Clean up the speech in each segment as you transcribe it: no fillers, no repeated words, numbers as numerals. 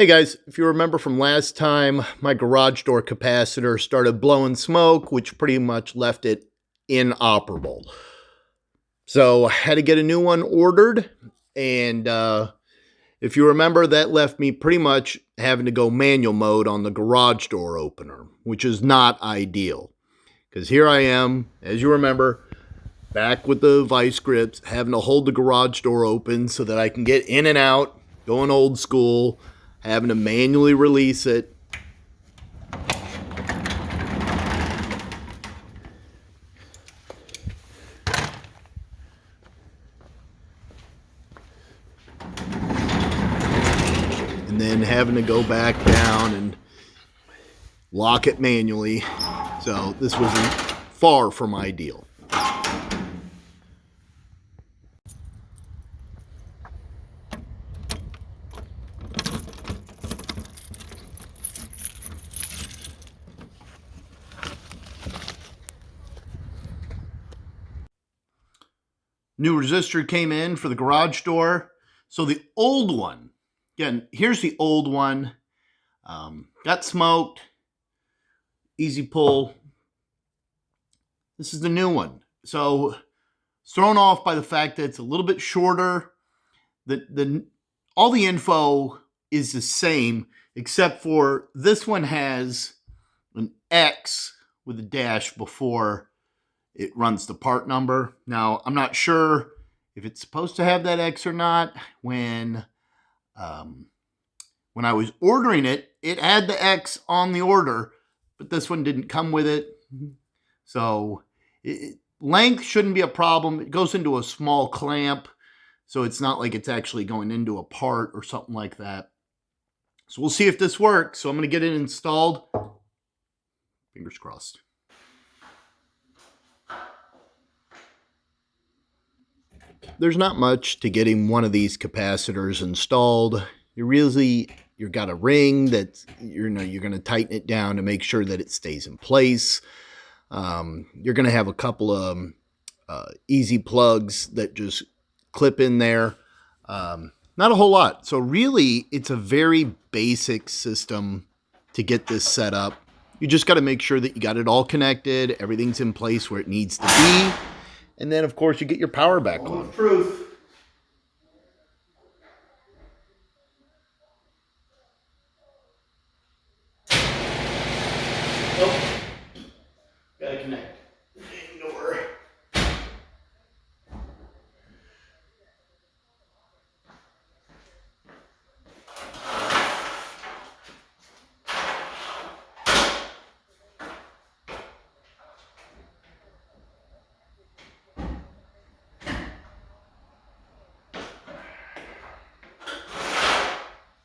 Hey guys, if you remember from last time, my garage door capacitor started blowing smoke, which pretty much left it inoperable. So I had to get a new one ordered, and if you remember, that left me pretty much having to go manual mode on the garage door opener, which is not ideal. Because here I am, as you remember, back with the vice grips, having to hold the garage door open so that I can get in and out, going old school, having to manually release it. And then having to go back down and lock it manually. So this was far from ideal. New resistor came in for the garage door. So the old one, again, here's the old one. Got smoked. Easy pull. This is the new one. So thrown off by the fact that it's a little bit shorter. All the info is the same, except for this one has an X with a dash before it runs the part number. Now, I'm not sure if it's supposed to have that X or not. When I was ordering it, it had the X on the order, but this one didn't come with it. So length shouldn't be a problem. It goes into a small clamp, so it's not like it's actually going into a part or something like that. So we'll see if this works. So I'm going to get it installed. Fingers crossed. There's not much to getting one of these capacitors installed. You've got a ring that you're going to tighten it down to make sure that it stays in place. You're going to have a couple of easy plugs that just clip in there. Not a whole lot. So really, it's a very basic system to get this set up. You just got to make sure that you got it all connected, everything's in place where it needs to be. And then, of course, you get your power back on. Truth. Oh, gotta connect. Ignore.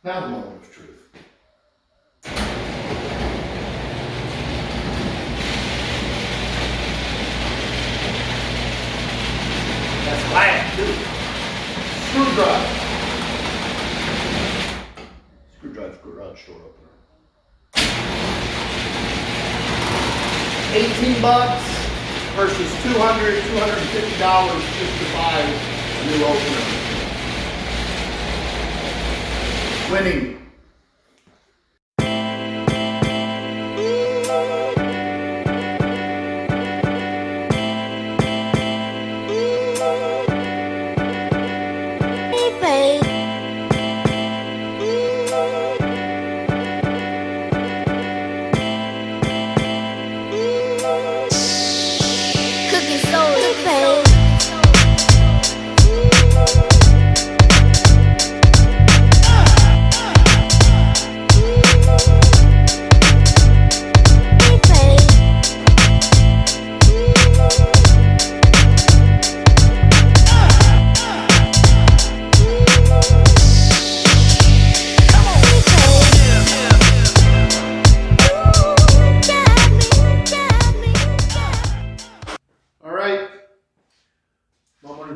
Now the moment of truth. That's glass too. Screwdriver. Garage door opener. $18 versus $250 just to buy a new opener. Winning.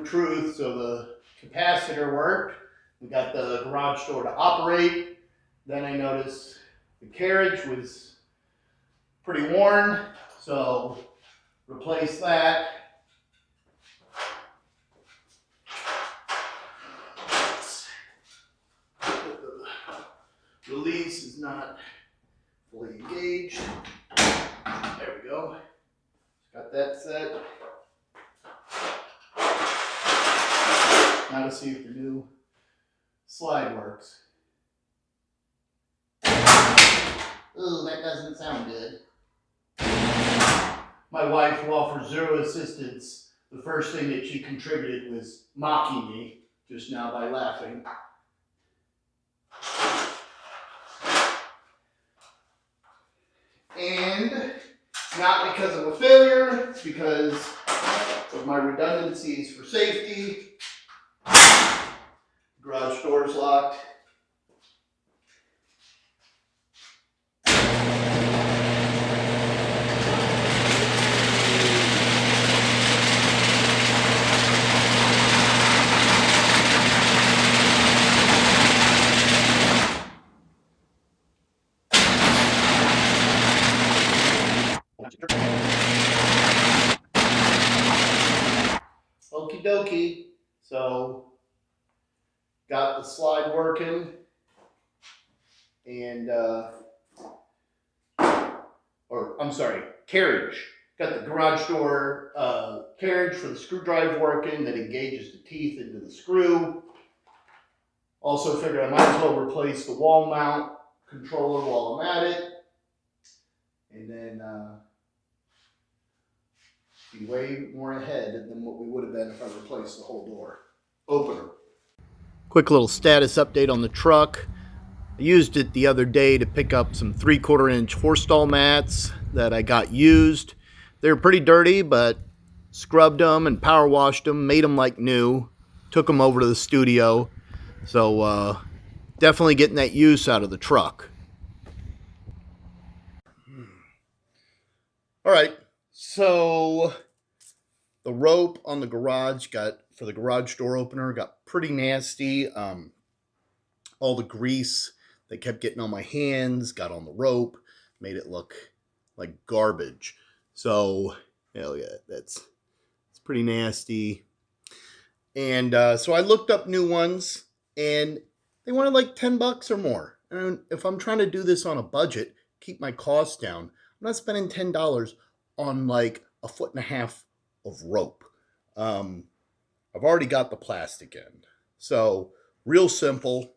Truth. So the capacitor worked. We got the garage door to operate. Then I noticed the carriage was pretty worn, so replace that. release is not fully engaged. There we go. Got that set. Now to see if the new slide works. Ooh, that doesn't sound good. My wife, who offers zero assistance, the first thing that she contributed was mocking me just now by laughing. And not because of a failure, it's because of my redundancies for safety. Garage door's locked. Okie dokie. So, got the slide working, and carriage. Got the garage door carriage for the screwdriver working that engages the teeth into the screw. Also figured I might as well replace the wall mount controller while I'm at it. And then be way more ahead than what we would have been if I replaced the whole door opener. Quick little status update on the truck. I used it the other day to pick up some 3/4 inch horse stall mats that I got used. They were pretty dirty, but scrubbed them and power washed them, made them like new, took them over to the studio. So definitely getting that use out of the truck. All right, so the rope on the garage for the garage door opener got pretty nasty. All the grease that kept getting on my hands got on the rope, made it look like garbage. So, yeah, it's pretty nasty. And so I looked up new ones, and they wanted like $10 or more. And if I'm trying to do this on a budget, keep my costs down, I'm not spending $10 on like 1.5 feet of rope. I've already got the plastic end. So, real simple.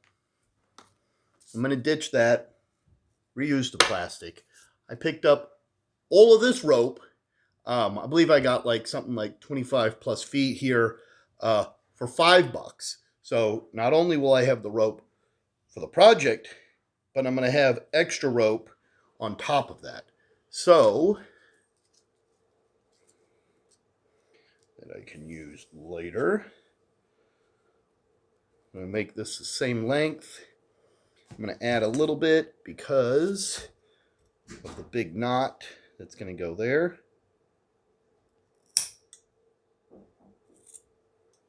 I'm going to ditch that, reuse the plastic. I picked up all of this rope. I believe I got like something like 25 plus feet here for $5. So not only will I have the rope for the project, but I'm going to have extra rope on top of that. So that I can use later. I'm going to make this the same length. I'm going to add a little bit because of the big knot that's going to go there.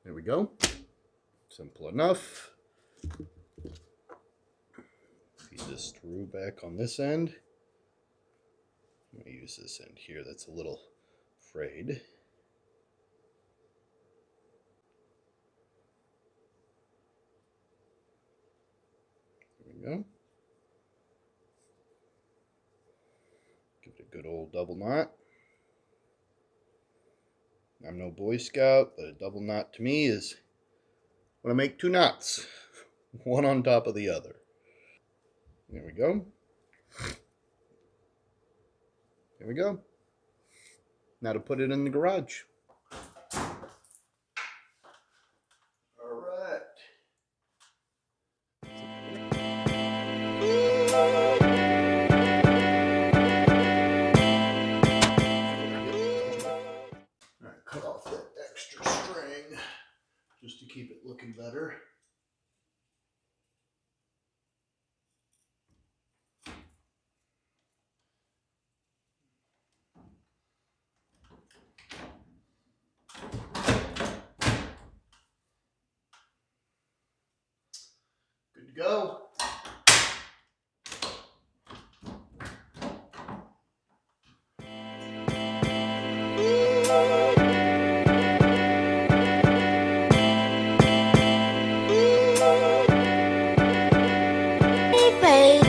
There we go. Simple enough. Feed this through back on this end. I'm going to use this end here that's a little frayed. There we go. Give it a good old double knot. I'm no Boy Scout, but a double knot to me is when I make 2 knots, one on top of the other. There we go. There we go. Now to put it in the garage. All right. All right, cut off that extra string just to keep it looking better. Good to go. Baby.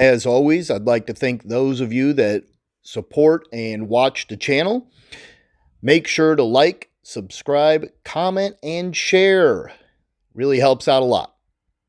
As always, I'd like to thank those of you that support and watch the channel. Make sure to like, subscribe, comment, and share. Really helps out a lot.